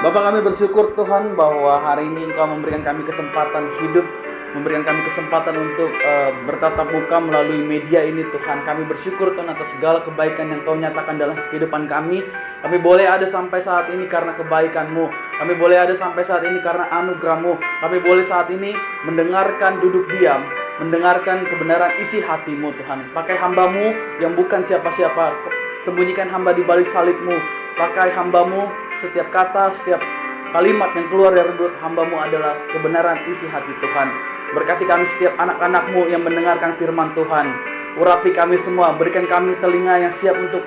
Bapak, kami bersyukur Tuhan bahwa hari ini Engkau memberikan kami kesempatan hidup, memberikan kami kesempatan untuk bertatap muka melalui media ini Tuhan. Kami bersyukur Tuhan atas segala kebaikan yang Kau nyatakan dalam kehidupan kami. Kami boleh ada sampai saat ini karena kebaikan-Mu. Kami boleh ada sampai saat ini karena anugerah-Mu. Kami boleh saat ini mendengarkan duduk diam, mendengarkan kebenaran isi hati-Mu Tuhan. Pakai hamba-Mu yang bukan siapa-siapa. Sembunyikan hamba di balik salib-Mu. Pakai hamba-Mu, setiap kata, setiap kalimat yang keluar dari mulut hamba-Mu adalah kebenaran isi hati Tuhan. Berkati kami setiap anak-anak-Mu yang mendengarkan firman Tuhan. Urapi kami semua, berikan kami telinga yang siap untuk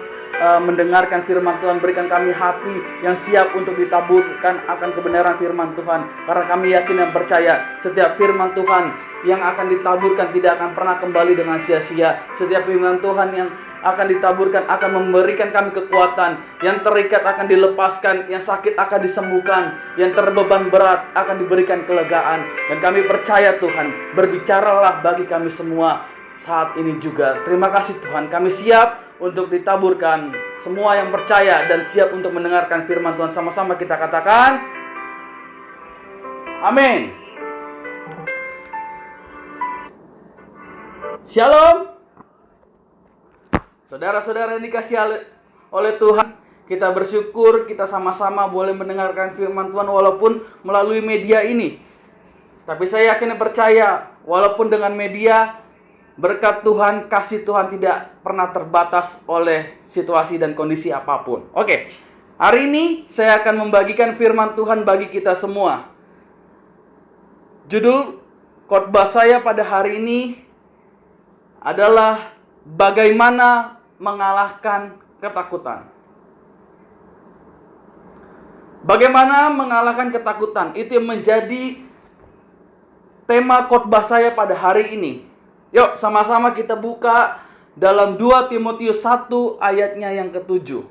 mendengarkan firman Tuhan. Berikan kami hati yang siap untuk ditaburkan akan kebenaran firman Tuhan. Karena kami yakin dan percaya setiap firman Tuhan yang akan ditaburkan tidak akan pernah kembali dengan sia-sia. Setiap firman Tuhan yang akan ditaburkan akan memberikan kami kekuatan. Yang terikat akan dilepaskan, yang sakit akan disembuhkan, yang terbeban berat akan diberikan kelegaan. Dan kami percaya Tuhan, berbicaralah bagi kami semua saat ini juga. Terima kasih Tuhan, kami siap untuk ditaburkan. Semua yang percaya dan siap untuk mendengarkan firman Tuhan, sama-sama kita katakan amin. Shalom. Saudara-saudara yang dikasihi oleh Tuhan, kita bersyukur kita sama-sama boleh mendengarkan firman Tuhan walaupun melalui media ini. Tapi saya yakin dan percaya, walaupun dengan media, berkat Tuhan, kasih Tuhan tidak pernah terbatas oleh situasi dan kondisi apapun. Oke, hari ini saya akan membagikan firman Tuhan bagi kita semua. Judul khotbah saya pada hari ini adalah bagaimana mengalahkan ketakutan. Bagaimana mengalahkan ketakutan? Itu yang menjadi tema khotbah saya pada hari ini. Yuk sama-sama kita buka dalam 2 Timotius 1 ayatnya yang ke-7.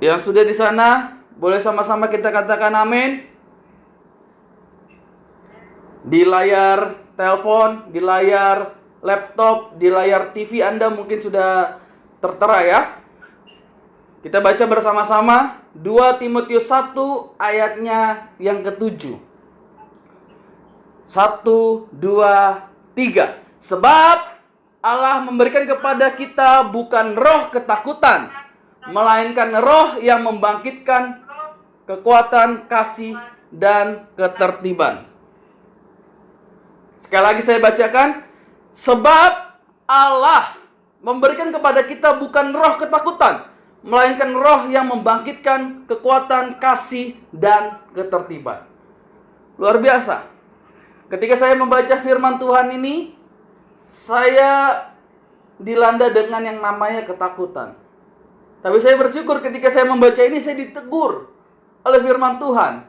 Yang sudah di sana, boleh sama-sama kita katakan amin. Di layar telepon, di layar laptop, di layar TV Anda mungkin sudah tertera ya. Kita baca bersama-sama 2 Timotius 1 ayatnya yang ke-7. 1, 2, 3. Sebab Allah memberikan kepada kita bukan roh ketakutan, melainkan roh yang membangkitkan kekuatan, kasih, dan ketertiban. Sekali lagi saya bacakan. Sebab Allah memberikan kepada kita bukan roh ketakutan, melainkan roh yang membangkitkan kekuatan, kasih, dan ketertiban. Luar biasa. Ketika saya membaca firman Tuhan ini, saya dilanda dengan yang namanya ketakutan. Tapi saya bersyukur ketika saya membaca ini, saya ditegur oleh firman Tuhan.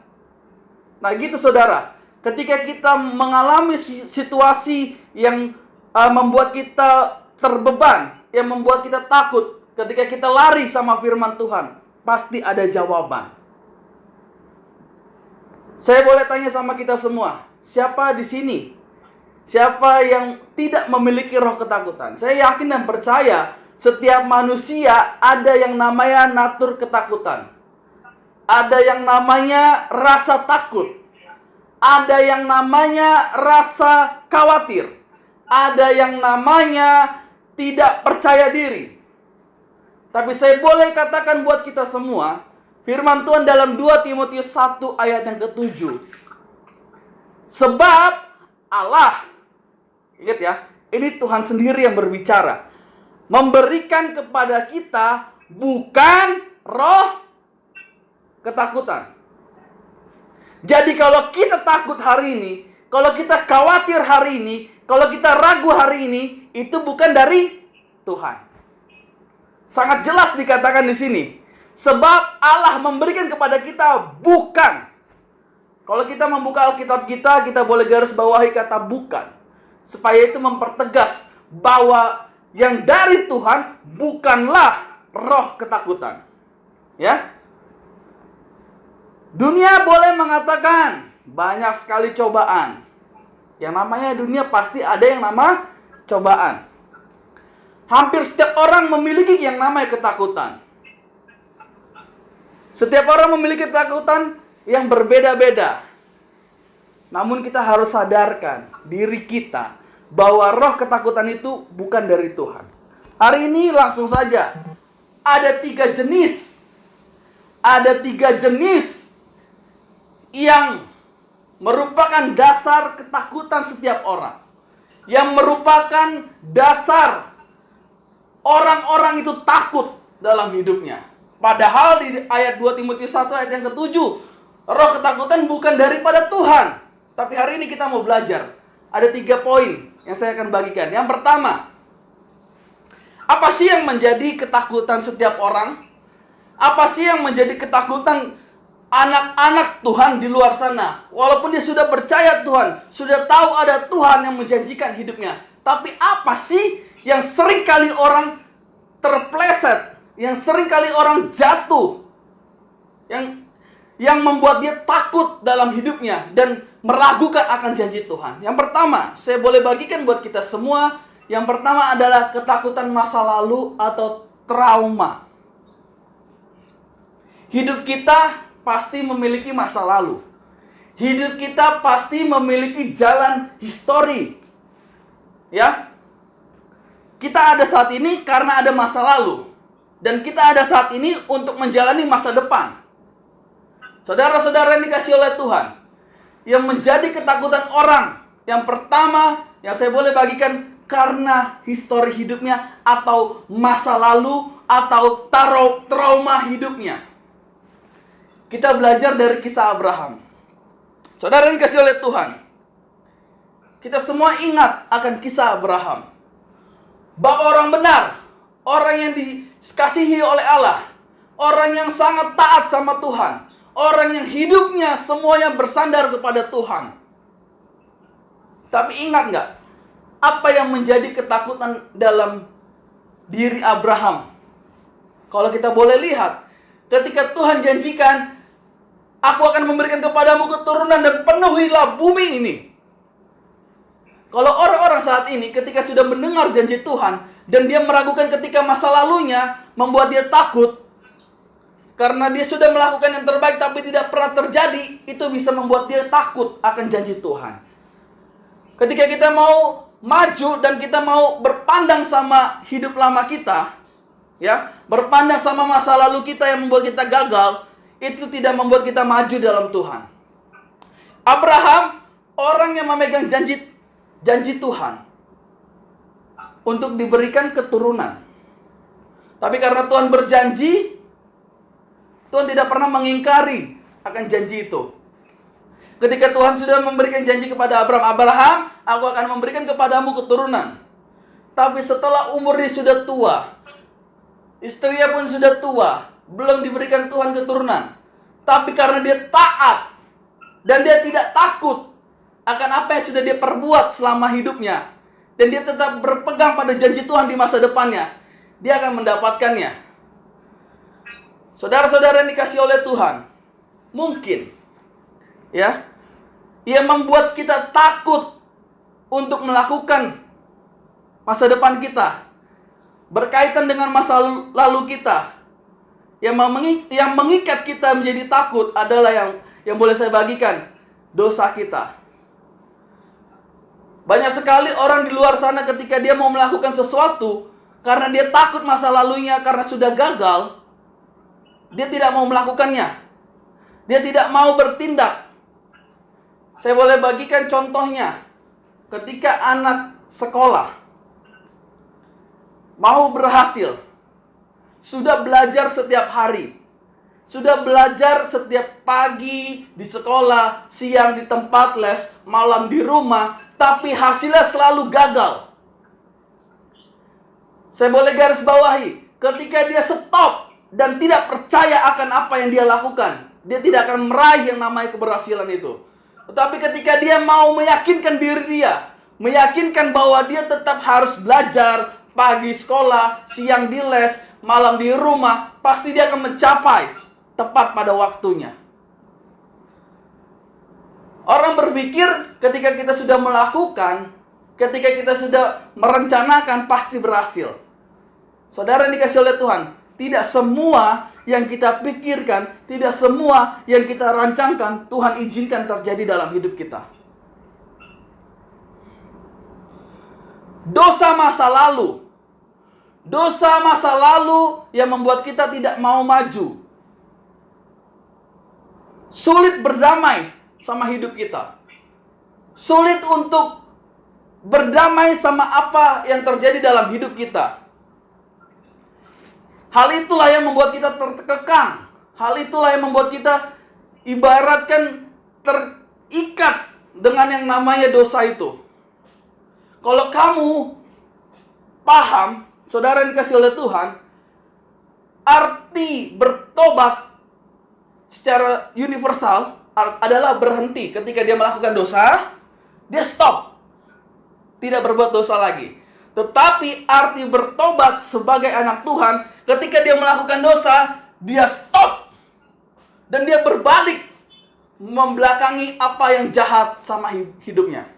Nah gitu saudara, ketika kita mengalami situasi yang membuat kita terbeban, yang membuat kita takut, ketika kita lari sama firman Tuhan, pasti ada jawaban. Saya boleh tanya sama kita semua, siapa di sini? Siapa yang tidak memiliki roh ketakutan? Saya yakin dan percaya setiap manusia ada yang namanya natur ketakutan. Ada yang namanya rasa takut. Ada yang namanya rasa khawatir. Ada yang namanya tidak percaya diri. Tapi saya boleh katakan buat kita semua, firman Tuhan dalam 2 Timotius 1 ayat yang ke-7. Sebab Allah, ingat ya, ini Tuhan sendiri yang berbicara, memberikan kepada kita bukan roh ketakutan. Jadi kalau kita takut hari ini, kalau kita khawatir hari ini, kalau kita ragu hari ini, itu bukan dari Tuhan. Sangat jelas dikatakan di sini. Sebab Allah memberikan kepada kita bukan. Kalau kita membuka Alkitab kita boleh garis bawahi kata bukan. Supaya itu mempertegas bahwa yang dari Tuhan bukanlah roh ketakutan. Ya. Dunia boleh mengatakan banyak sekali cobaan. Yang namanya dunia pasti ada yang nama cobaan. Hampir setiap orang memiliki yang namanya ketakutan. Setiap orang memiliki ketakutan yang berbeda-beda. Namun kita harus sadarkan diri kita bahwa roh ketakutan itu bukan dari Tuhan. Hari ini langsung saja. Ada 3 jenis. Ada 3 jenis yang merupakan dasar ketakutan setiap orang. Yang merupakan dasar orang-orang itu takut dalam hidupnya. Padahal di ayat 2 Timotius 1 ayat yang ke-7, roh ketakutan bukan daripada Tuhan. Tapi hari ini kita mau belajar. Ada 3 poin yang saya akan bagikan. Yang pertama, apa sih yang menjadi ketakutan setiap orang? Apa sih yang menjadi ketakutan anak-anak Tuhan di luar sana? Walaupun dia sudah percaya Tuhan, sudah tahu ada Tuhan yang menjanjikan hidupnya. Tapi apa sih yang sering kali orang terpleset, yang sering kali orang jatuh, yang membuat dia takut dalam hidupnya dan meragukan akan janji Tuhan? Yang pertama, saya boleh bagikan buat kita semua. Yang pertama adalah ketakutan masa lalu atau trauma. Hidup kita pasti memiliki masa lalu. Hidup kita pasti memiliki jalan histori. Ya. Kita ada saat ini karena ada masa lalu. Dan kita ada saat ini untuk menjalani masa depan. Saudara-saudara yang dikasihi oleh Tuhan, yang menjadi ketakutan orang, yang pertama yang saya boleh bagikan karena histori hidupnya atau masa lalu atau trauma hidupnya. Kita belajar dari kisah Abraham. Saudara yang dikasihi oleh Tuhan, kita semua ingat akan kisah Abraham. Bapak orang benar, orang yang dikasihi oleh Allah, orang yang sangat taat sama Tuhan, orang yang hidupnya semuanya bersandar kepada Tuhan. Tapi ingat nggak, apa yang menjadi ketakutan dalam diri Abraham? Kalau kita boleh lihat, ketika Tuhan janjikan, aku akan memberikan kepadamu keturunan dan penuhilah bumi ini. Kalau orang-orang saat ini ketika sudah mendengar janji Tuhan dan dia meragukan ketika masa lalunya membuat dia takut karena dia sudah melakukan yang terbaik tapi tidak pernah terjadi, itu bisa membuat dia takut akan janji Tuhan. Ketika kita mau maju dan kita mau berpandang sama hidup lama kita, ya, berpandang sama masa lalu kita yang membuat kita gagal, itu tidak membuat kita maju dalam Tuhan. Abraham orang yang memegang janji Tuhan untuk diberikan keturunan. Tapi karena Tuhan berjanji, Tuhan tidak pernah mengingkari akan janji itu. Ketika Tuhan sudah memberikan janji kepada Abraham, aku akan memberikan kepadamu keturunan. Tapi setelah umur dia sudah tua, istrinya pun sudah tua, belum diberikan Tuhan keturunan. Tapi karena dia taat dan dia tidak takut akan apa yang sudah dia perbuat selama hidupnya, dan dia tetap berpegang pada janji Tuhan di masa depannya, dia akan mendapatkannya. Saudara-saudara yang dikasihi oleh Tuhan, mungkin ya, ia membuat kita takut untuk melakukan masa depan kita berkaitan dengan masa lalu kita. Yang mengikat kita menjadi takut adalah yang boleh saya bagikan, dosa kita. Banyak sekali orang di luar sana ketika dia mau melakukan sesuatu, karena dia takut masa lalunya, karena sudah gagal, dia tidak mau melakukannya. Dia tidak mau bertindak. Saya boleh bagikan contohnya. Ketika anak sekolah mau berhasil, sudah belajar setiap hari, sudah belajar setiap pagi di sekolah, siang di tempat les, malam di rumah, tapi hasilnya selalu gagal. Saya boleh garis bawahi, ketika dia stop dan tidak percaya akan apa yang dia lakukan, dia tidak akan meraih yang namanya keberhasilan itu. Tetapi ketika dia mau meyakinkan diri dia, meyakinkan bahwa dia tetap harus belajar, pagi sekolah, siang di les, malam di rumah, pasti dia akan mencapai tepat pada waktunya. Orang berpikir ketika kita sudah melakukan, ketika kita sudah merencanakan, pasti berhasil. Saudara yang dikasih oleh Tuhan, tidak semua yang kita pikirkan, tidak semua yang kita rancangkan, Tuhan izinkan terjadi dalam hidup kita. Dosa masa lalu yang membuat kita tidak mau maju. Sulit berdamai sama hidup kita. Sulit untuk berdamai sama apa yang terjadi dalam hidup kita. Hal itulah yang membuat kita terkekang. Hal itulah yang membuat kita ibaratkan terikat dengan yang namanya dosa itu. Kalau kamu paham, saudara yang dikasih oleh Tuhan, arti bertobat secara universal adalah berhenti. Ketika dia melakukan dosa, dia stop. Tidak berbuat dosa lagi. Tetapi arti bertobat sebagai anak Tuhan, ketika dia melakukan dosa, dia stop. Dan dia berbalik, membelakangi apa yang jahat sama hidupnya.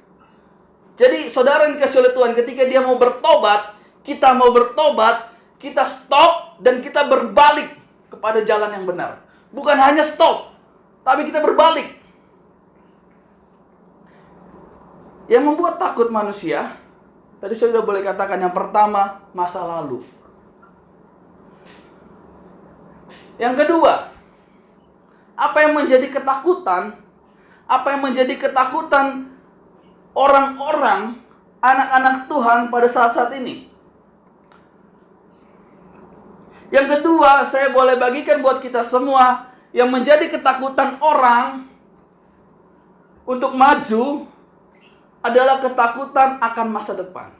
Jadi saudara yang dikasih oleh Tuhan, ketika dia mau bertobat, kita stop dan kita berbalik kepada jalan yang benar. Bukan hanya stop, tapi kita berbalik. Yang membuat takut manusia, tadi saya sudah boleh katakan, yang pertama, masa lalu. Yang kedua, apa yang menjadi ketakutan? Apa yang menjadi ketakutan orang-orang, anak-anak Tuhan pada saat-saat ini? Yang kedua, saya boleh bagikan buat kita semua, yang menjadi ketakutan orang untuk maju adalah ketakutan akan masa depan.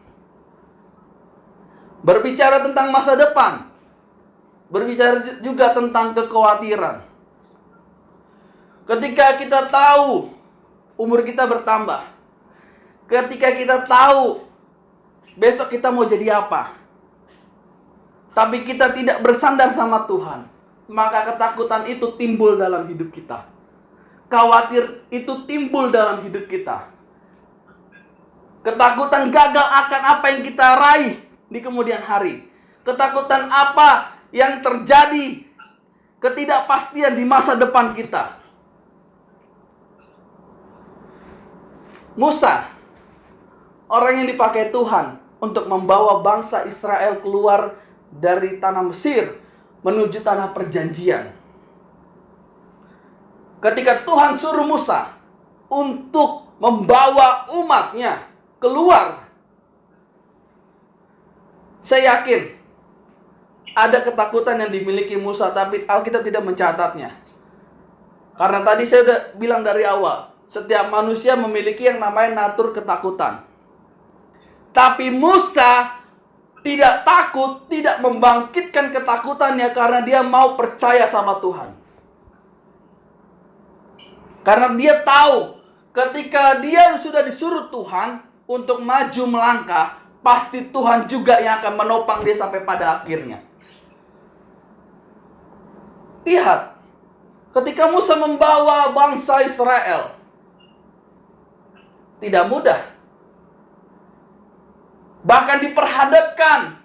Berbicara tentang masa depan, berbicara juga tentang kekhawatiran. Ketika kita tahu umur kita bertambah, ketika kita tahu besok kita mau jadi apa, tapi kita tidak bersandar sama Tuhan, maka ketakutan itu timbul dalam hidup kita. Khawatir itu timbul dalam hidup kita. Ketakutan gagal akan apa yang kita raih di kemudian hari. Ketakutan apa yang terjadi, ketidakpastian di masa depan kita. Musa, orang yang dipakai Tuhan untuk membawa bangsa Israel keluar dari tanah Mesir menuju tanah perjanjian. Ketika Tuhan suruh Musa untuk membawa umatnya keluar, saya yakin ada ketakutan yang dimiliki Musa, tapi Alkitab tidak mencatatnya. Karena tadi saya sudah bilang dari awal, setiap manusia memiliki yang namanya natur ketakutan. Tapi Musa tidak takut, tidak membangkitkan ketakutannya karena dia mau percaya sama Tuhan. Karena dia tahu ketika dia sudah disuruh Tuhan untuk maju melangkah, pasti Tuhan juga yang akan menopang dia sampai pada akhirnya. Lihat, ketika Musa membawa bangsa Israel, tidak mudah. Bahkan diperhadapkan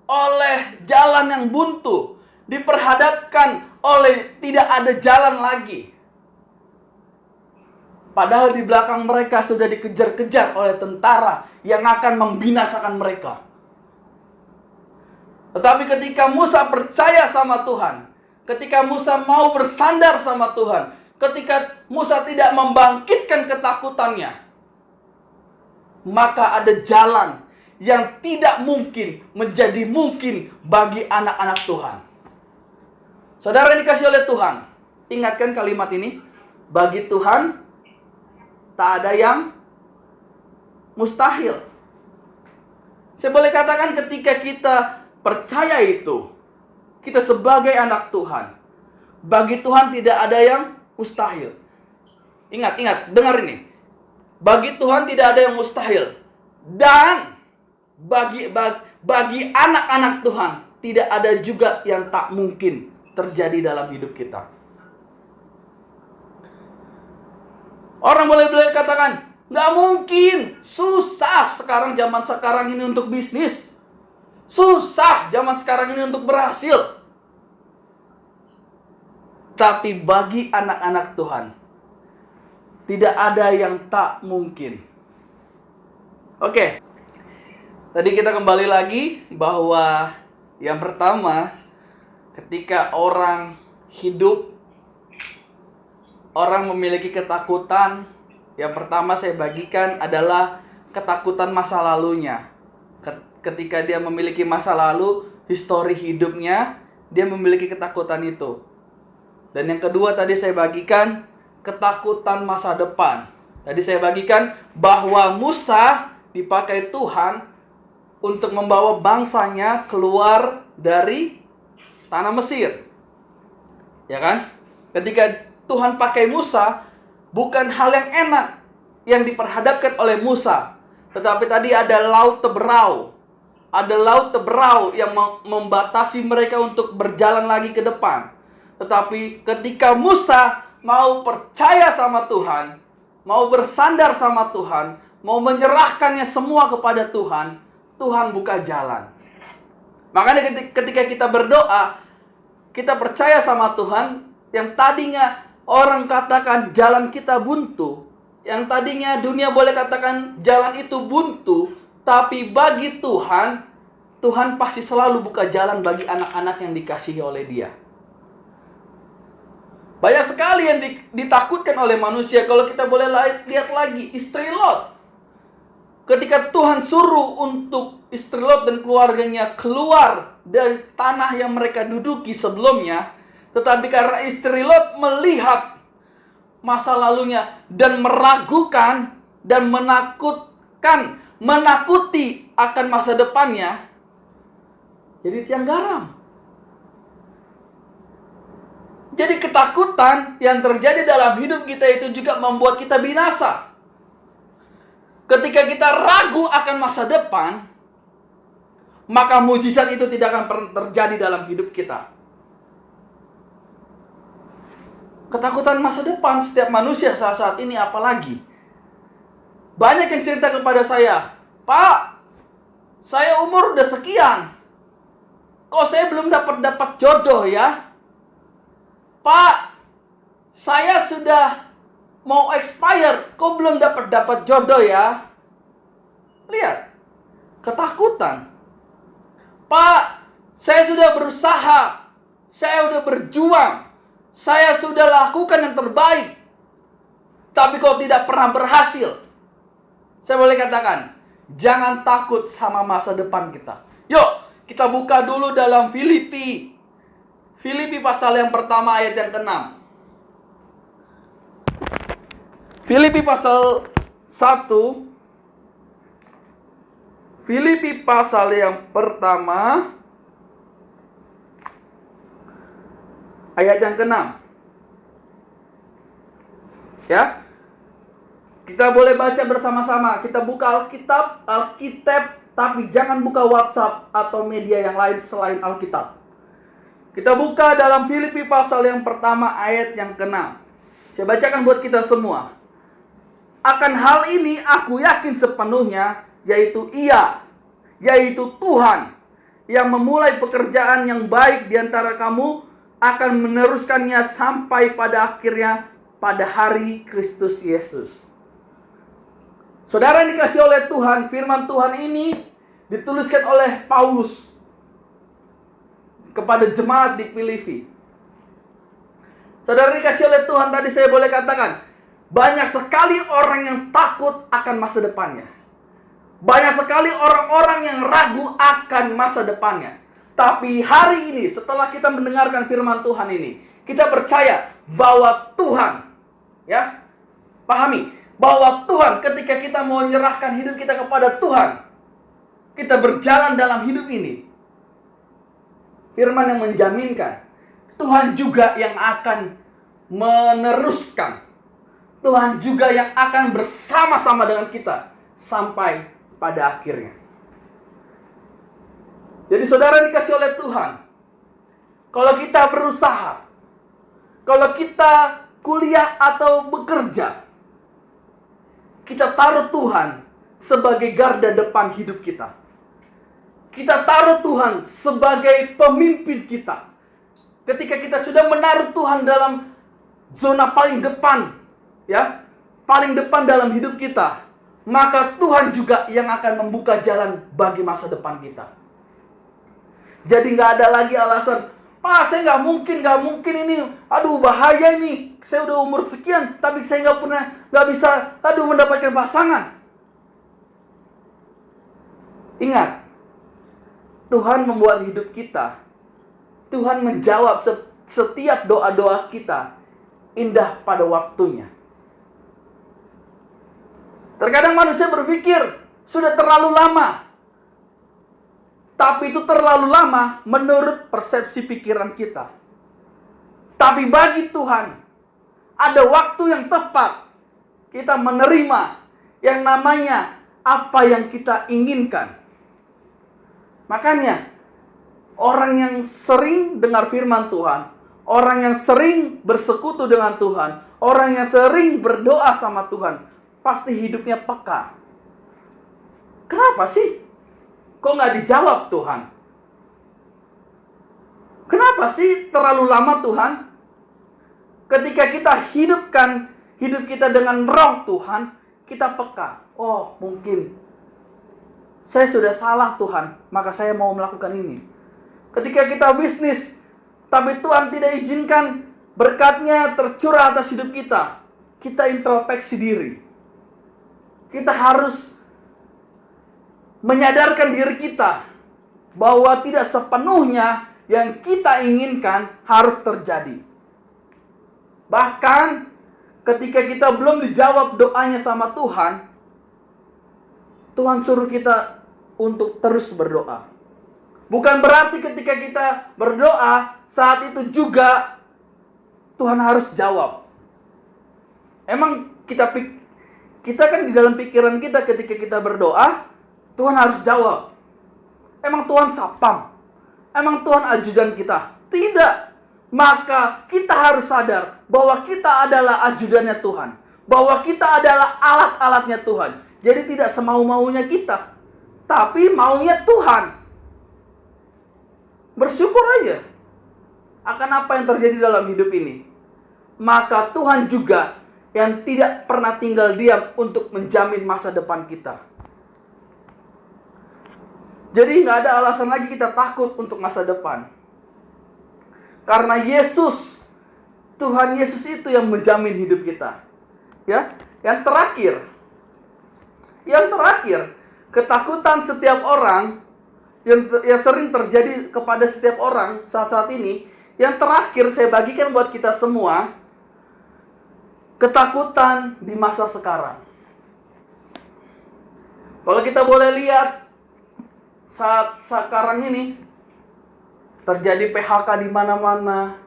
oleh jalan yang buntu, diperhadapkan oleh tidak ada jalan lagi. Padahal di belakang mereka sudah dikejar-kejar oleh tentara yang akan membinasakan mereka. Tetapi ketika Musa percaya sama Tuhan, ketika Musa mau bersandar sama Tuhan, ketika Musa tidak membangkitkan ketakutannya, maka ada jalan yang tidak mungkin menjadi mungkin bagi anak-anak Tuhan. Saudara yang dikasih oleh Tuhan, ingatkan kalimat ini, bagi Tuhan tak ada yang mustahil. Saya boleh katakan ketika kita percaya itu, kita sebagai anak Tuhan, bagi Tuhan tidak ada yang mustahil. Ingat, dengar ini. Bagi Tuhan tidak ada yang mustahil. Dan bagi anak-anak Tuhan tidak ada juga yang tak mungkin terjadi dalam hidup kita. Orang boleh katakan, nggak mungkin, susah sekarang, zaman sekarang ini untuk bisnis. Susah zaman sekarang ini untuk berhasil. Tapi bagi anak-anak Tuhan, tidak ada yang tak mungkin. Oke. Tadi kita kembali lagi bahwa yang pertama, ketika orang hidup, orang memiliki ketakutan, yang pertama saya bagikan adalah ketakutan masa lalunya. Ketika dia memiliki masa lalu, histori hidupnya, dia memiliki ketakutan itu. Dan yang kedua tadi saya bagikan ketakutan masa depan. Tadi saya bagikan bahwa Musa dipakai Tuhan untuk membawa bangsanya keluar dari tanah Mesir. Ya kan? Ketika Tuhan pakai Musa, bukan hal yang enak yang diperhadapkan oleh Musa. Tetapi tadi ada laut Teberau. Ada laut Teberau yang membatasi mereka untuk berjalan lagi ke depan. Tetapi ketika Musa mau percaya sama Tuhan, mau bersandar sama Tuhan, mau menyerahkannya semua kepada Tuhan, Tuhan buka jalan. Makanya ketika kita berdoa, kita percaya sama Tuhan, yang tadinya orang katakan jalan kita buntu, yang tadinya dunia boleh katakan jalan itu buntu, tapi bagi Tuhan, Tuhan pasti selalu buka jalan bagi anak-anak yang dikasihi oleh Dia. Banyak sekali yang ditakutkan oleh manusia. Kalau kita boleh lihat lagi, istri Lot. Ketika Tuhan suruh untuk istri Lot dan keluarganya keluar dari tanah yang mereka duduki sebelumnya, tetapi karena istri Lot melihat masa lalunya dan meragukan dan menakuti akan masa depannya, jadi tiang garam. Jadi ketakutan yang terjadi dalam hidup kita itu juga membuat kita binasa. Ketika kita ragu akan masa depan, maka mujizat itu tidak akan pernah terjadi dalam hidup kita. Ketakutan masa depan setiap manusia saat ini, apalagi banyak yang cerita kepada saya, "Pak, saya umur udah sekian, kok saya belum dapat jodoh ya? Pak, saya sudah mau expire, kok belum dapat jodoh ya?" Lihat, ketakutan. "Pak, saya sudah berusaha, saya sudah berjuang, saya sudah lakukan yang terbaik, tapi kok tidak pernah berhasil." Saya boleh katakan, jangan takut sama masa depan kita. Yuk, kita buka dulu dalam Filipi pasal yang pertama ayat yang ke-6. Filipi pasal 1. Filipi pasal yang pertama ayat yang ke-6. Ya. Kita boleh baca bersama-sama. Kita buka Alkitab, tapi jangan buka WhatsApp atau media yang lain selain Alkitab. Kita buka dalam Filipi pasal yang pertama ayat yang ke-6. Saya bacakan buat kita semua. "Akan hal ini aku yakin sepenuhnya, yaitu Tuhan yang memulai pekerjaan yang baik di antara kamu akan meneruskannya sampai pada akhirnya pada hari Kristus Yesus." Saudara yang dikasihi oleh Tuhan, firman Tuhan ini dituliskan oleh Paulus kepada jemaat di Filipi. Saudara dikasihi oleh Tuhan, tadi saya boleh katakan, banyak sekali orang yang takut akan masa depannya. Banyak sekali orang-orang yang ragu akan masa depannya. Tapi hari ini, setelah kita mendengarkan firman Tuhan ini, kita percaya bahwa Tuhan, ya, pahami, bahwa Tuhan ketika kita mau menyerahkan hidup kita kepada Tuhan, kita berjalan dalam hidup ini, firman yang menjaminkan, Tuhan juga yang akan meneruskan. Tuhan juga yang akan bersama-sama dengan kita sampai pada akhirnya. Jadi saudara dikasih oleh Tuhan, kalau kita berusaha, kalau kita kuliah atau bekerja, kita taruh Tuhan sebagai garda depan hidup kita. kita taruh Tuhan sebagai pemimpin kita, ketika kita sudah menaruh Tuhan dalam zona paling depan, ya, paling depan dalam hidup kita, maka Tuhan juga yang akan membuka jalan bagi masa depan kita. Jadi nggak ada lagi alasan, Pak, saya nggak mungkin ini, aduh bahaya ini, saya udah umur sekian, tapi saya nggak bisa, mendapatkan pasangan. Ingat, Tuhan membuat hidup kita, Tuhan menjawab setiap doa-doa kita indah pada waktunya. Terkadang manusia berpikir sudah terlalu lama, tapi itu terlalu lama menurut persepsi pikiran kita. Tapi bagi Tuhan, ada waktu yang tepat kita menerima yang namanya apa yang kita inginkan. Makanya, orang yang sering dengar firman Tuhan, orang yang sering bersekutu dengan Tuhan, orang yang sering berdoa sama Tuhan, pasti hidupnya peka. Kenapa sih? Kok nggak dijawab Tuhan? Kenapa sih terlalu lama Tuhan? Ketika kita hidupkan hidup kita dengan roh Tuhan, kita peka. Oh, mungkin saya sudah salah Tuhan, maka saya mau melakukan ini. Ketika kita bisnis, tapi Tuhan tidak izinkan berkatnya tercurah atas hidup kita, kita introspeksi diri. Kita harus menyadarkan diri kita bahwa tidak sepenuhnya yang kita inginkan harus terjadi. Bahkan ketika kita belum dijawab doanya sama Tuhan, Tuhan suruh kita untuk terus berdoa. Bukan berarti ketika kita berdoa, saat itu juga Tuhan harus jawab. Emang kita kan di dalam pikiran kita ketika kita berdoa, Tuhan harus jawab. Emang Tuhan sapam? Emang Tuhan ajudan kita? Tidak. Maka kita harus sadar bahwa kita adalah ajudannya Tuhan. Bahwa kita adalah alat-alatnya Tuhan. Jadi tidak semau-maunya kita, tapi maunya Tuhan. Bersyukur aja akan apa yang terjadi dalam hidup ini. Maka Tuhan juga yang tidak pernah tinggal diam untuk menjamin masa depan kita. Jadi nggak ada alasan lagi kita takut untuk masa depan. Karena Yesus, Tuhan Yesus itu yang menjamin hidup kita. Ya, yang terakhir, ketakutan setiap orang yang sering terjadi kepada setiap orang saat-saat ini. Yang terakhir saya bagikan buat kita semua, ketakutan di masa sekarang. Kalau kita boleh lihat saat sekarang ini terjadi PHK di mana-mana,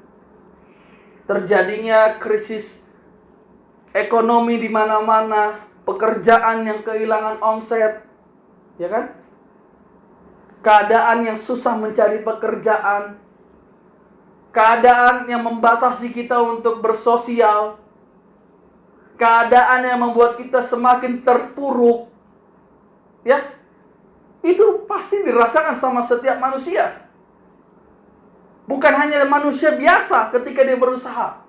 terjadinya krisis ekonomi di mana-mana, pekerjaan yang kehilangan omset, ya kan? Keadaan yang susah mencari pekerjaan, keadaan yang membatasi kita untuk bersosial, keadaan yang membuat kita semakin terpuruk, ya, itu pasti dirasakan sama setiap manusia. Bukan hanya manusia biasa ketika dia berusaha.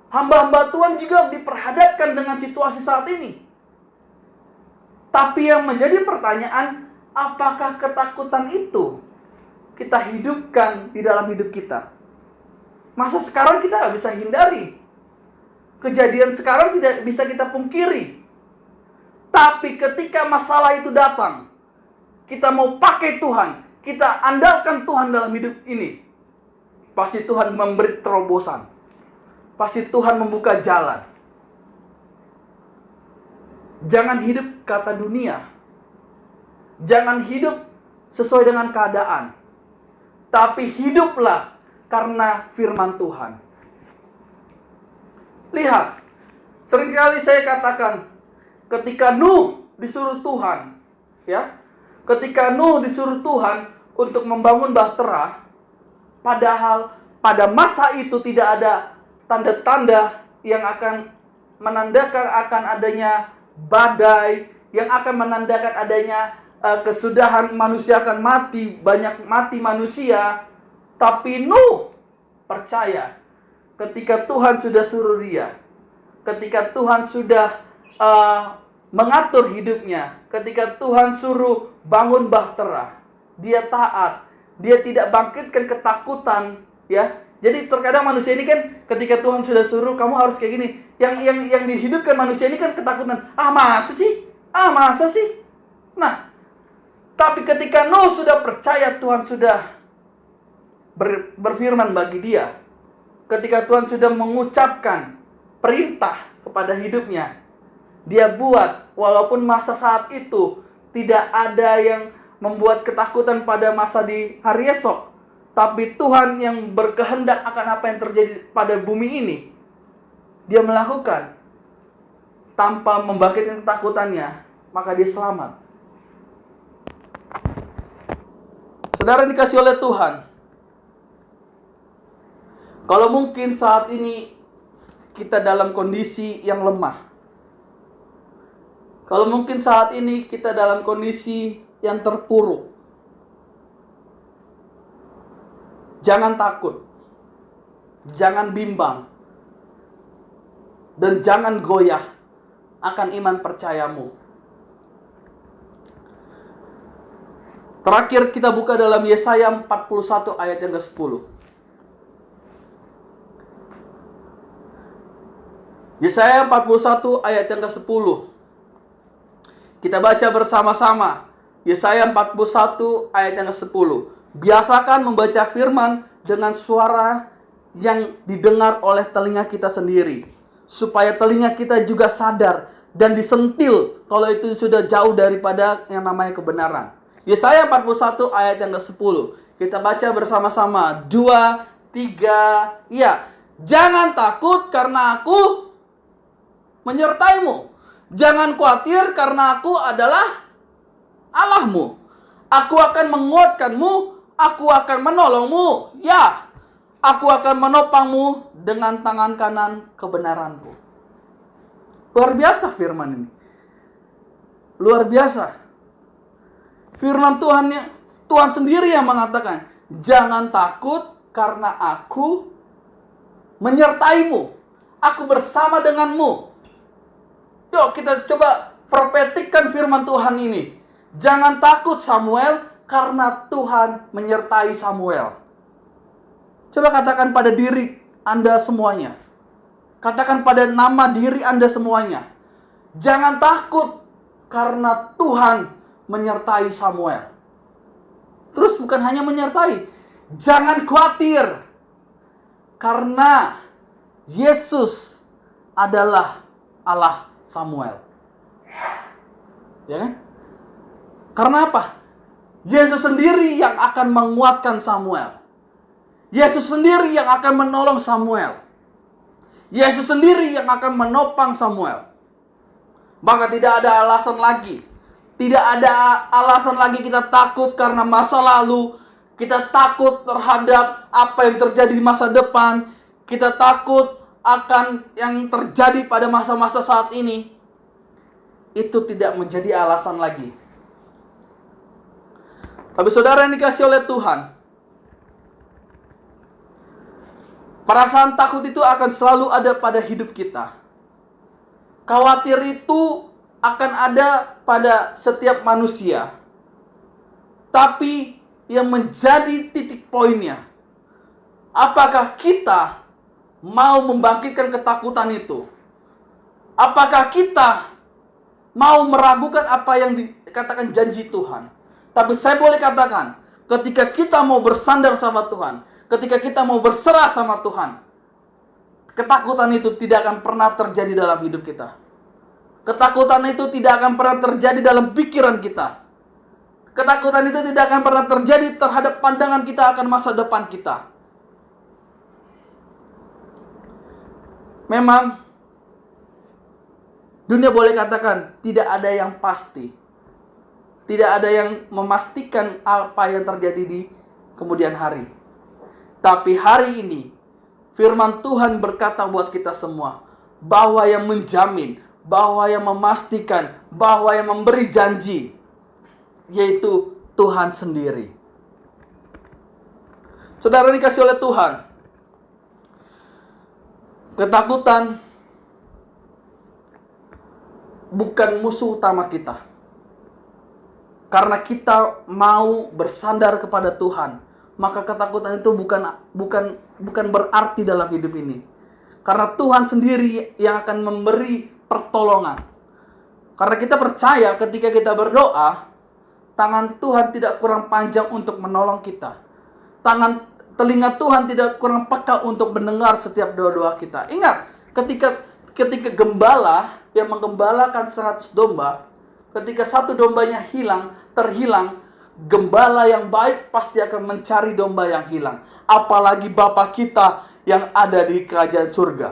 Hamba-hamba Tuhan juga diperhadapkan dengan situasi saat ini. Tapi yang menjadi pertanyaan, apakah ketakutan itu kita hidupkan di dalam hidup kita? Masa sekarang kita nggak bisa hindari. Kejadian sekarang tidak bisa kita pungkiri. Tapi ketika masalah itu datang, kita mau pakai Tuhan, kita andalkan Tuhan dalam hidup ini, pasti Tuhan memberi terobosan. Pasti Tuhan membuka jalan. Jangan hidup kata dunia. Jangan hidup sesuai dengan keadaan. Tapi hiduplah karena firman Tuhan. Lihat, seringkali saya katakan, ketika Nuh disuruh Tuhan, ya, ketika Nuh disuruh Tuhan untuk membangun bahtera, padahal pada masa itu tidak ada tanda-tanda yang akan menandakan akan adanya badai, yang akan menandakan adanya kesudahan manusia akan mati, banyak mati manusia. Tapi Nuh percaya ketika Tuhan sudah suruh dia, ketika Tuhan sudah mengatur hidupnya, ketika Tuhan suruh bangun bahtera, dia taat, dia tidak bangkitkan ketakutan, ya. Jadi terkadang manusia ini kan ketika Tuhan sudah suruh kamu harus kayak gini, yang dihidupkan manusia ini kan ketakutan. Masa sih? Masa sih? Nah, tapi ketika Nuh sudah percaya Tuhan sudah berfirman bagi dia, ketika Tuhan sudah mengucapkan perintah kepada hidupnya, dia buat, walaupun masa saat itu tidak ada yang membuat ketakutan pada masa di hari esok, tapi Tuhan yang berkehendak akan apa yang terjadi pada bumi ini, dia melakukan tanpa membangkitkan ketakutannya, maka dia selamat. Saudara dikasih oleh Tuhan, kalau mungkin saat ini kita dalam kondisi yang lemah, kalau mungkin saat ini kita dalam kondisi yang terpuruk, jangan takut, jangan bimbang, dan jangan goyah akan iman percayamu. Terakhir kita buka dalam Yesaya 41 ayat yang ke-10. Yesaya 41 ayat yang ke-10. Kita baca bersama-sama. Yesaya 41 ayat yang ke-10. Biasakan membaca firman dengan suara yang didengar oleh telinga kita sendiri, supaya telinga kita juga sadar dan disentil kalau itu sudah jauh daripada yang namanya kebenaran. Yesaya 41 ayat yang ke-10. Kita baca bersama-sama. 2, 3, ya. Jangan takut karena aku menyertaimu. Jangan khawatir karena aku adalah Allahmu. Aku akan menguatkanmu. Aku akan menolongmu. Ya, aku akan menopangmu dengan tangan kanan kebenaranku. Luar biasa firman ini. Luar biasa. Firman Tuhan sendiri yang mengatakan, jangan takut karena aku menyertaimu. Aku bersama denganmu. Yuk kita coba profetikkan firman Tuhan ini. Jangan takut Samuel, karena Tuhan menyertai Samuel. Coba katakan pada diri Anda semuanya. Katakan pada nama diri Anda semuanya. Jangan takut karena Tuhan menyertai Samuel. Terus bukan hanya menyertai, jangan khawatir karena Yesus adalah Allah Samuel. Ya kan? Karena apa? Yesus sendiri yang akan menguatkan Samuel. Yesus sendiri yang akan menolong Samuel. Yesus sendiri yang akan menopang Samuel. Maka tidak ada alasan lagi. Tidak ada alasan lagi kita takut karena masa lalu. Kita takut terhadap apa yang terjadi di masa depan. Kita takut akan yang terjadi pada masa-masa saat ini. Itu tidak menjadi alasan lagi. Tapi saudara yang dikasih oleh Tuhan, perasaan takut itu akan selalu ada pada hidup kita. Khawatir itu akan ada pada setiap manusia. Tapi yang menjadi titik poinnya, apakah kita mau membangkitkan ketakutan itu? Apakah kita mau meragukan apa yang dikatakan janji Tuhan? Tapi saya boleh katakan, ketika kita mau bersandar sama Tuhan, ketika kita mau berserah sama Tuhan, ketakutan itu tidak akan pernah terjadi dalam hidup kita. Ketakutan itu tidak akan pernah terjadi dalam pikiran kita. Ketakutan itu tidak akan pernah terjadi terhadap pandangan kita akan masa depan kita. Memang dunia boleh katakan tidak ada yang pasti. Tidak ada yang memastikan apa yang terjadi di kemudian hari. Tapi hari ini firman Tuhan berkata buat kita semua, bahwa yang menjamin, bahwa yang memastikan, bahwa yang memberi janji, yaitu Tuhan sendiri. Saudara dikasih oleh Tuhan, ketakutan bukan musuh utama kita. Karena kita mau bersandar kepada Tuhan, maka ketakutan itu bukan berarti dalam hidup ini. Karena Tuhan sendiri yang akan memberi pertolongan. Karena kita percaya ketika kita berdoa, tangan Tuhan tidak kurang panjang untuk menolong kita. Telinga Tuhan tidak kurang peka untuk mendengar setiap doa-doa kita. Ingat, ketika gembala yang menggembalakan 100 domba, ketika satu dombanya terhilang, gembala yang baik pasti akan mencari domba yang hilang. Apalagi Bapa kita yang ada di kerajaan surga.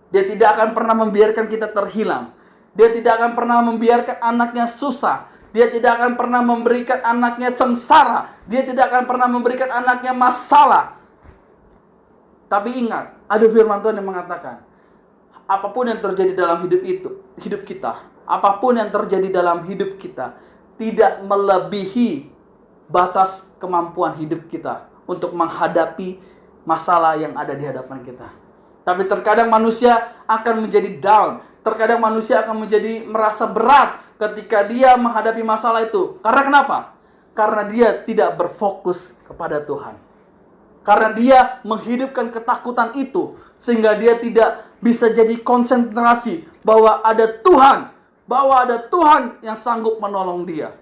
Dia tidak akan pernah membiarkan kita terhilang. Dia tidak akan pernah membiarkan anaknya susah. Dia tidak akan pernah memberikan anaknya sengsara. Dia tidak akan pernah memberikan anaknya masalah. Tapi ingat, ada firman Tuhan yang mengatakan, apapun yang terjadi dalam hidup kita, apapun yang terjadi dalam hidup kita, tidak melebihi batas kemampuan hidup kita untuk menghadapi masalah yang ada di hadapan kita. Tapi terkadang manusia akan menjadi down. Terkadang manusia akan menjadi merasa berat ketika dia menghadapi masalah itu. Karena kenapa? Karena dia tidak berfokus kepada Tuhan. Karena dia menghidupkan ketakutan itu, sehingga dia tidak bisa jadi konsentrasi bahwa ada Tuhan yang sanggup menolong dia.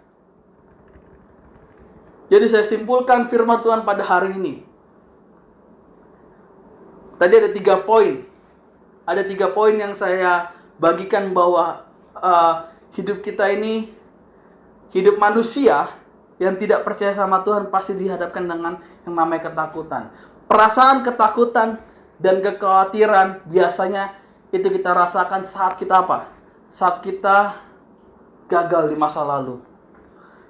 Jadi saya simpulkan firman Tuhan pada hari ini. Tadi ada 3 poin. Ada 3 poin yang saya bagikan bahwa hidup kita ini, hidup manusia yang tidak percaya sama Tuhan pasti dihadapkan dengan yang namanya ketakutan. Perasaan ketakutan dan kekhawatiran biasanya itu kita rasakan saat kita apa? Saat kita gagal di masa lalu.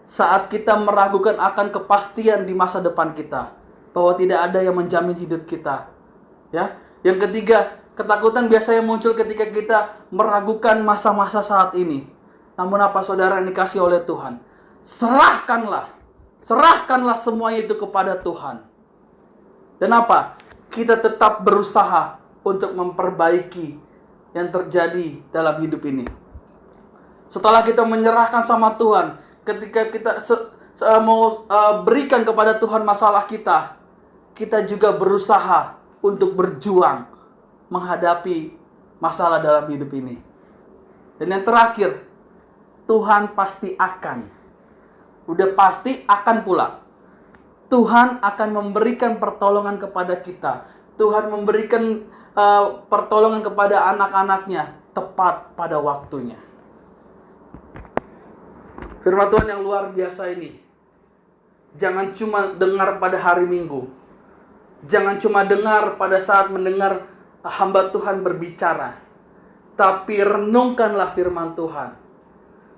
Saat kita meragukan akan kepastian di masa depan kita, bahwa tidak ada yang menjamin hidup kita. Ya. Yang ketiga, ketakutan biasanya muncul ketika kita meragukan masa-masa saat ini. Namun apa saudara yang dikasih oleh Tuhan? Serahkanlah semuanya itu kepada Tuhan. Dan apa? Kita tetap berusaha untuk memperbaiki yang terjadi dalam hidup ini. Setelah kita menyerahkan sama Tuhan, ketika kita mau berikan kepada Tuhan masalah kita, kita juga berusaha untuk berjuang menghadapi masalah dalam hidup ini. Dan yang terakhir, Tuhan pasti akan pula. Tuhan akan memberikan pertolongan kepada kita. Tuhan memberikan pertolongan kepada anak-anaknya tepat pada waktunya. Firman Tuhan yang luar biasa ini. Jangan cuma dengar pada hari Minggu. Jangan cuma dengar pada saat mendengar hamba Tuhan berbicara. Tapi renungkanlah firman Tuhan.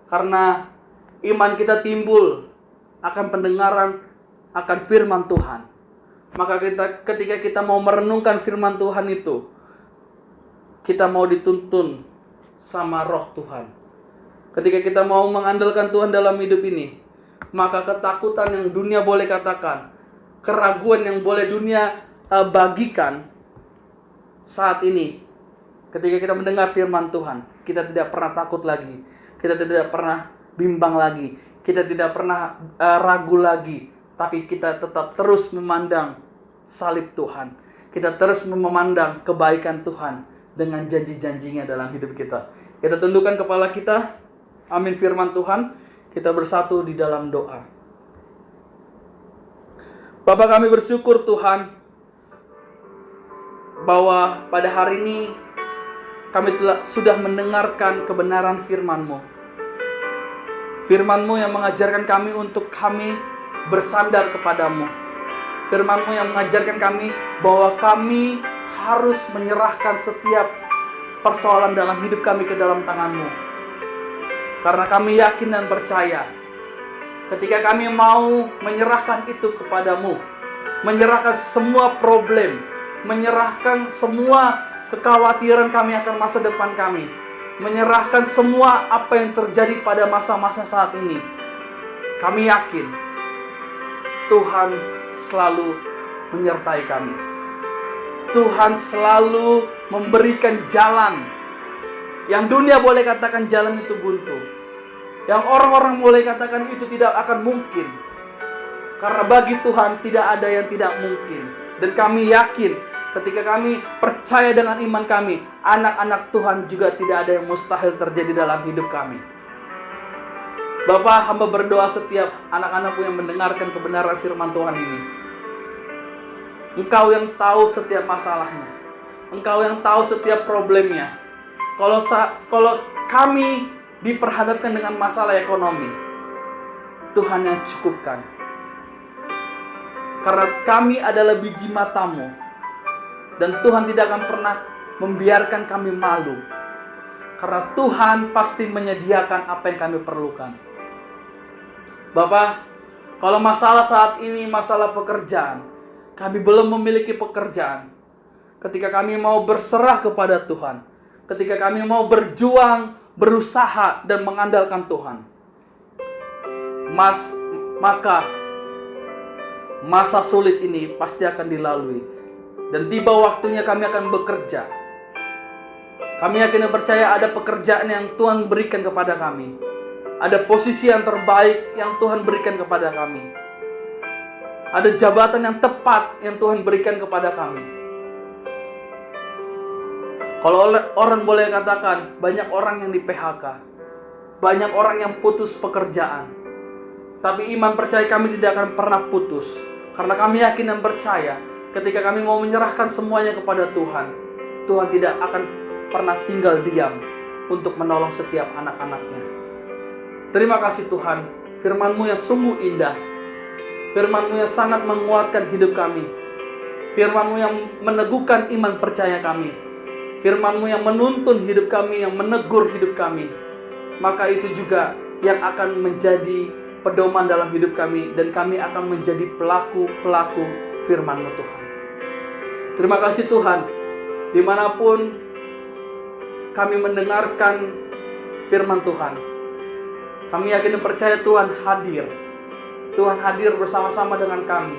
Karena iman kita timbul akan pendengaran akan firman Tuhan. Maka ketika kita mau merenungkan firman Tuhan itu, kita mau dituntun sama roh Tuhan. Ketika kita mau mengandalkan Tuhan dalam hidup ini, maka ketakutan yang dunia boleh katakan, keraguan yang boleh dunia bagikan saat ini, ketika kita mendengar firman Tuhan, kita tidak pernah takut lagi. Kita tidak pernah bimbang lagi. Kita tidak pernah ragu lagi. Tapi kita tetap terus memandang salib Tuhan. Kita terus memandang kebaikan Tuhan dengan janji-janjinya dalam hidup kita. Kita tundukkan kepala kita. Amin firman Tuhan. Kita bersatu di dalam doa. Bapa, kami bersyukur Tuhan, bahwa pada hari ini kami sudah mendengarkan kebenaran firman-Mu. Firman-Mu yang mengajarkan kami untuk kami bersandar kepadamu. Firman-Mu yang mengajarkan kami bahwa kami harus menyerahkan setiap persoalan dalam hidup kami ke dalam tangan-Mu. Karena kami yakin dan percaya, ketika kami mau menyerahkan itu kepadamu, menyerahkan semua problem, menyerahkan semua kekhawatiran kami akan masa depan kami, menyerahkan semua apa yang terjadi pada masa-masa saat ini, Kami yakin Tuhan selalu menyertai kami. Tuhan selalu memberikan jalan yang dunia boleh katakan jalan itu buntu, yang orang-orang boleh katakan itu tidak akan mungkin. Karena bagi Tuhan tidak ada yang tidak mungkin. Dan kami yakin ketika kami percaya dengan iman kami, anak-anak Tuhan juga tidak ada yang mustahil terjadi dalam hidup kami. Bapa, hamba berdoa setiap anak-anakku yang mendengarkan kebenaran firman Tuhan ini. Engkau yang tahu setiap masalahnya. Engkau yang tahu setiap problemnya. Kalau kami diperhadapkan dengan masalah ekonomi, Tuhan yang cukupkan. Karena kami adalah biji matamu. Dan Tuhan tidak akan pernah membiarkan kami malu. Karena Tuhan pasti menyediakan apa yang kami perlukan. Bapak, kalau masalah saat ini masalah pekerjaan, kami belum memiliki pekerjaan. Ketika kami mau berserah kepada Tuhan, ketika kami mau berjuang, berusaha dan mengandalkan Tuhan, maka masa sulit ini pasti akan dilalui. Dan tiba waktunya kami akan bekerja. Kami yakin dan percaya ada pekerjaan yang Tuhan berikan kepada kami. Ada posisi yang terbaik yang Tuhan berikan kepada kami. Ada jabatan yang tepat yang Tuhan berikan kepada kami. Kalau orang boleh katakan, banyak orang yang di PHK. Banyak orang yang putus pekerjaan. Tapi iman percaya kami tidak akan pernah putus. Karena kami yakin dan percaya, ketika kami mau menyerahkan semuanya kepada Tuhan, Tuhan tidak akan pernah tinggal diam untuk menolong setiap anak-anaknya. Terima kasih Tuhan, firman-Mu yang sungguh indah, firman-Mu yang sangat menguatkan hidup kami, firman-Mu yang meneguhkan iman percaya kami, firman-Mu yang menuntun hidup kami, yang menegur hidup kami. Maka itu juga yang akan menjadi pedoman dalam hidup kami, dan kami akan menjadi pelaku-pelaku firman-Mu Tuhan. Terima kasih Tuhan, dimanapun kami mendengarkan firman Tuhan, kami yakin dan percaya Tuhan hadir. Tuhan hadir bersama-sama dengan kami.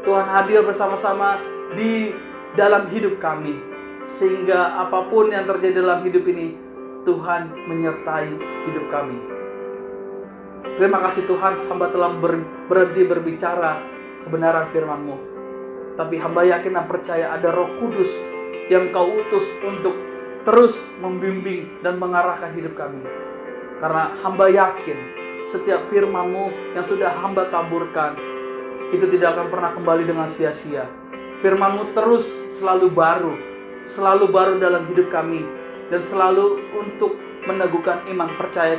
Tuhan hadir bersama-sama di dalam hidup kami. Sehingga apapun yang terjadi dalam hidup ini, Tuhan menyertai hidup kami. Terima kasih Tuhan, hamba telah berhenti berbicara kebenaran firman-Mu. Tapi hamba yakin dan percaya ada Roh Kudus yang Kau utus untuk terus membimbing dan mengarahkan hidup kami. Karena hamba yakin setiap firman-Mu yang sudah hamba taburkan itu tidak akan pernah kembali dengan sia-sia. Firman-Mu terus selalu baru dalam hidup kami, dan selalu untuk meneguhkan iman percaya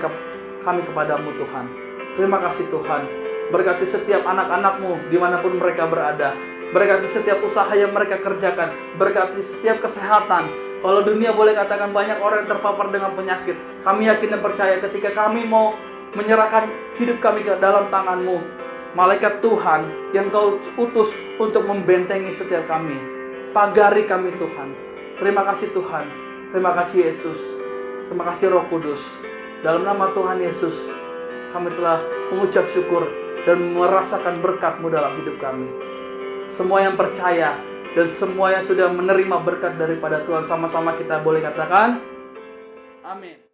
kami kepadamu Tuhan. Terima kasih Tuhan. Berkati setiap anak-anak-Mu dimanapun mereka berada. Berkati setiap usaha yang mereka kerjakan. Berkati setiap kesehatan. Kalau dunia boleh katakan banyak orang yang terpapar dengan penyakit, kami yakin dan percaya ketika kami mau menyerahkan hidup kami ke dalam tangan-Mu, malaikat Tuhan yang Kau utus untuk membentengi setiap kami, pagari kami Tuhan. Terima kasih Tuhan. Terima kasih Yesus. Terima kasih Roh Kudus. Dalam nama Tuhan Yesus, kami telah mengucap syukur dan merasakan berkat-Mu dalam hidup kami. Semua yang percaya dan semua yang sudah menerima berkat daripada Tuhan, sama-sama kita boleh katakan amin.